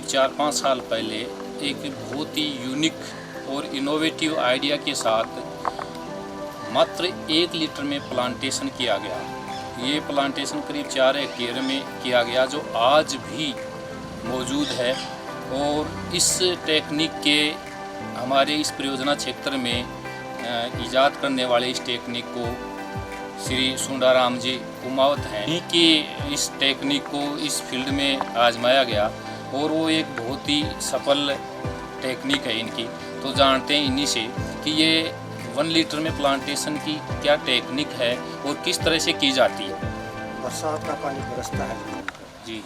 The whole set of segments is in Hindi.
करीब 4-5 साल पहले एक बहुत ही यूनिक और इनोवेटिव आइडिया के साथ मात्र 1 लीटर में प्लांटेशन किया गया। ये प्लांटेशन करीब 4 हेक्टेयर में किया गया, जो आज भी मौजूद है। और इस टेक्निक के हमारे इस परियोजना क्षेत्र में इजाद करने वाले इस टेक्निक को श्री सुंडाराम जी कुमावत हैं। इन्हीं की इस टेक्निक को इस फील्ड में आजमाया गया और वो एक बहुत ही सफल टेक्निक है इनकी। तो जानते हैं इन्हीं से कि ये 1 लीटर में प्लांटेशन की क्या टेक्निक है और किस तरह से की जाती है। बरसात का पानी बरसता है ज़मीन पर जी,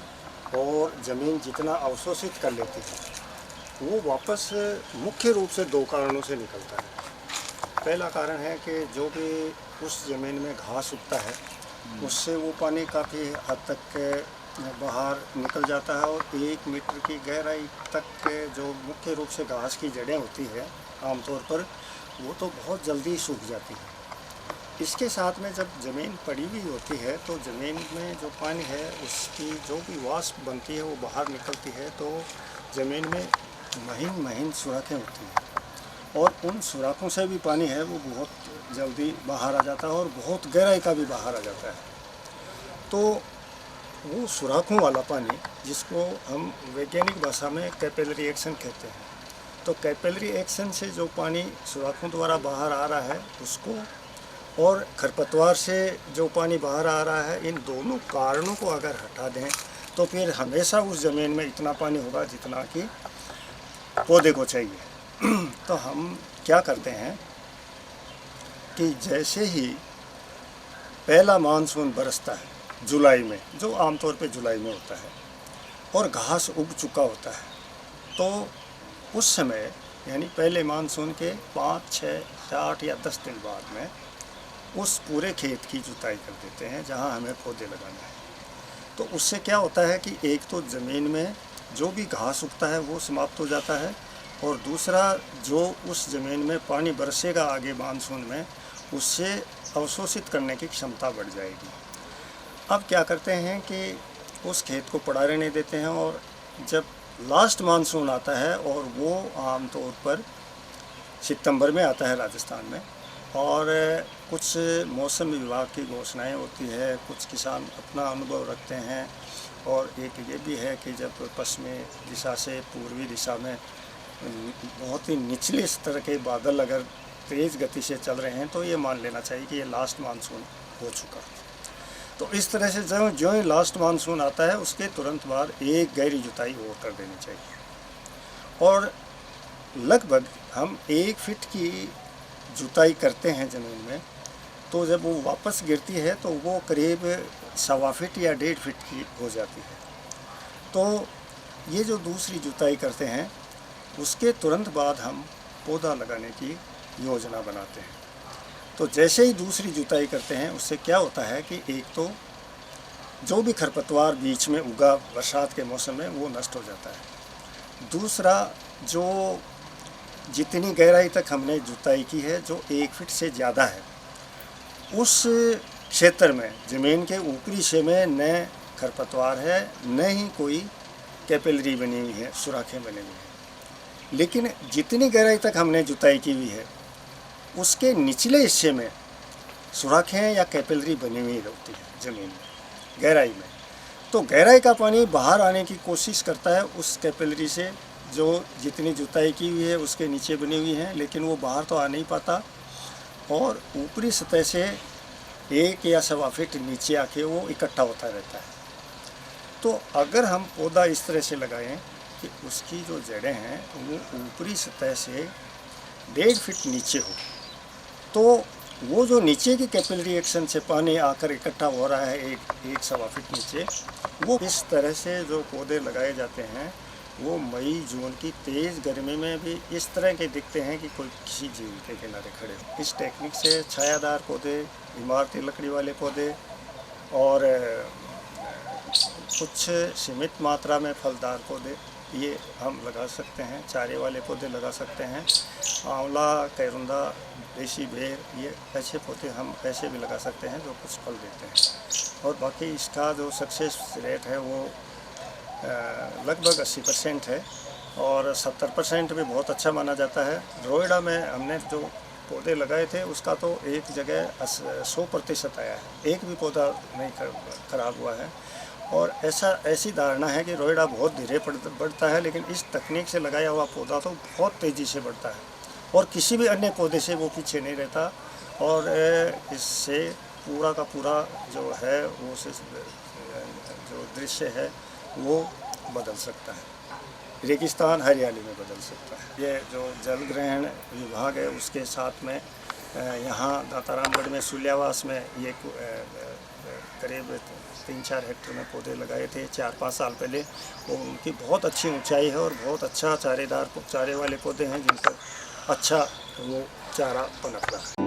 और ज़मीन जितना अवशोषित कर लेती है वो वापस मुख्य रूप से 2 कारणों से निकलता है। पहला कारण है कि जो भी उस ज़मीन में घास उगता है उससे वो पानी काफ़ी हद तक बाहर निकल जाता है और 1 मीटर की गहराई तक जो मुख्य रूप से घास की जड़ें होती है आमतौर पर वो तो बहुत जल्दी सूख जाती है। इसके साथ में जब ज़मीन पड़ी हुई होती है तो ज़मीन में जो पानी है उसकी जो भी वाष्प बनती है वो बाहर निकलती है, तो ज़मीन में महीन महीन सुराखें होती हैं और उन सुराखों से भी पानी है वो बहुत जल्दी बाहर आ जाता है और बहुत गहराई का भी बाहर आ जाता है। तो वो सुराखों वाला पानी, जिसको हम वैज्ञानिक भाषा में कैपिलरी एक्शन कहते हैं, तो कैपिलरी एक्शन से जो पानी सुराखों द्वारा बाहर आ रहा है उसको और खरपतवार से जो पानी बाहर आ रहा है, इन दोनों कारणों को अगर हटा दें तो फिर हमेशा उस ज़मीन में इतना पानी होगा जितना कि पौधे को चाहिए। तो हम क्या करते हैं कि जैसे ही पहला मानसून बरसता है जुलाई में, जो आमतौर पे जुलाई में होता है, और घास उग चुका होता है, तो उस समय यानी पहले मानसून के 5, 6, 8 या 10 दिन बाद में उस पूरे खेत की जुताई कर देते हैं जहां हमें पौधे लगाना है। तो उससे क्या होता है कि एक तो ज़मीन में जो भी घास उगता है वो समाप्त हो जाता है और दूसरा जो उस ज़मीन में पानी बरसेगा आगे मानसून में उससे अवशोषित करने की क्षमता बढ़ जाएगी। अब क्या करते हैं कि उस खेत को पड़ा रहने देते हैं और जब लास्ट मानसून आता है, और वो आमतौर पर सितंबर में आता है राजस्थान में, और कुछ मौसम विभाग की घोषणाएं होती है, कुछ किसान अपना अनुभव रखते हैं, और एक ये भी है कि जब पश्चिमी दिशा से पूर्वी दिशा में बहुत ही निचले स्तर के बादल अगर तेज़ गति से चल रहे हैं तो ये मान लेना चाहिए कि ये लास्ट मानसून हो चुका। तो इस तरह से जो ही लास्ट मानसून आता है उसके तुरंत बाद एक गहरी जुताई और कर देनी चाहिए, और लगभग हम 1 फीट की जुताई करते हैं ज़मीन में, तो जब वो वापस गिरती है तो वो करीब 1.25 फीट या 1.5 फीट की हो जाती है। तो ये जो दूसरी जुताई करते हैं उसके तुरंत बाद हम पौधा लगाने की योजना बनाते हैं। तो जैसे ही दूसरी जुताई करते हैं उससे क्या होता है कि एक तो जो भी खरपतवार बीच में उगा बरसात के मौसम में वो नष्ट हो जाता है, दूसरा जो जितनी गहराई तक हमने जुताई की है जो 1 फीट से ज़्यादा है, उस क्षेत्र में ज़मीन के ऊपरी हिस्से में न खरपतवार है न ही कोई कैपिलरी बनी हुई है, सुराखें बनी हुई हैं। लेकिन जितनी गहराई तक हमने जुताई की हुई है उसके निचले हिस्से में सुराखें या कैपिलरी बनी हुई होती है ज़मीन में गहराई में। तो गहराई का पानी बाहर आने की कोशिश करता है उस कैपिलरी से जो जितनी जुताई की हुई है उसके नीचे बनी हुई है, लेकिन वो बाहर तो आ नहीं पाता और ऊपरी सतह से 1 या 1.25 फीट नीचे आके वो इकट्ठा होता रहता है। तो अगर हम पौधा इस तरह से लगाएं कि उसकी जो जड़ें हैं वो ऊपरी सतह से 1.5 फीट नीचे हो, तो वो जो नीचे की कैपिलरी एक्शन से पानी आकर इकट्ठा हो रहा है 1-1.25 फीट नीचे, वो इस तरह से जो पौधे लगाए जाते हैं वो मई जून की तेज़ गर्मी में भी इस तरह के दिखते हैं कि कोई किसी झील के किनारे खड़े हो। इस टेक्निक से छायादार पौधे, इमारती लकड़ी वाले पौधे और कुछ सीमित मात्रा में फलदार पौधे ये हम लगा सकते हैं, चारे वाले पौधे लगा सकते हैं, आंवला, कैरुंदा, देसी बेर, ये ऐसे पौधे हम ऐसे भी लगा सकते हैं जो कुछ फल देते हैं। और बाकी इसका जो सक्सेस रेट है वो लगभग 80% है और 70% भी बहुत अच्छा माना जाता है। रोएडा में हमने जो पौधे लगाए थे उसका तो एक जगह 100% आया है, एक भी पौधा नहीं खराब हुआ है। और ऐसी धारणा है कि रोएडा बहुत धीरे बढ़ता है, लेकिन इस तकनीक से लगाया हुआ पौधा तो बहुत तेज़ी से बढ़ता है और किसी भी अन्य पौधे से वो पीछे नहीं रहता। और इससे पूरा का पूरा जो है वो जो दृश्य है वो बदल सकता है, रेगिस्तान हरियाली में बदल सकता है। ये जो जल ग्रहण विभाग है उसके साथ में यहाँ दातारामगढ़ में सुल्यावास में ये करीब 3-4 हेक्टेयर में पौधे लगाए थे 4-5 साल पहले। और उनकी बहुत अच्छी ऊंचाई है और बहुत अच्छा चारे वाले पौधे हैं जिन पर अच्छा वो चारा पनप रहा है।